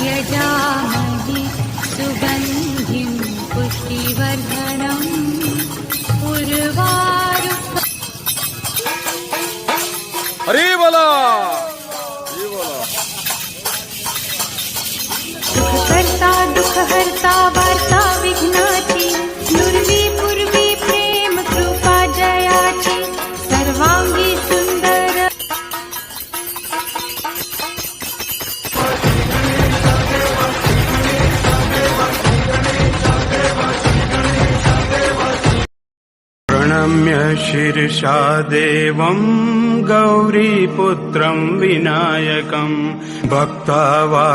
यजामहे सुगन्धिं पुष्टिवर्धनम् उर्वारुकम् हरी बोला सुखकर्ता दुःखहर्ता वार्ता विघ्नाची नुरवी पूर्वी प्रेम कृपा जयाची सर्वांगी सुंदर प्रणम्य शीर्षा देवं गौरीपुत्रं विनायकं भक्त्वा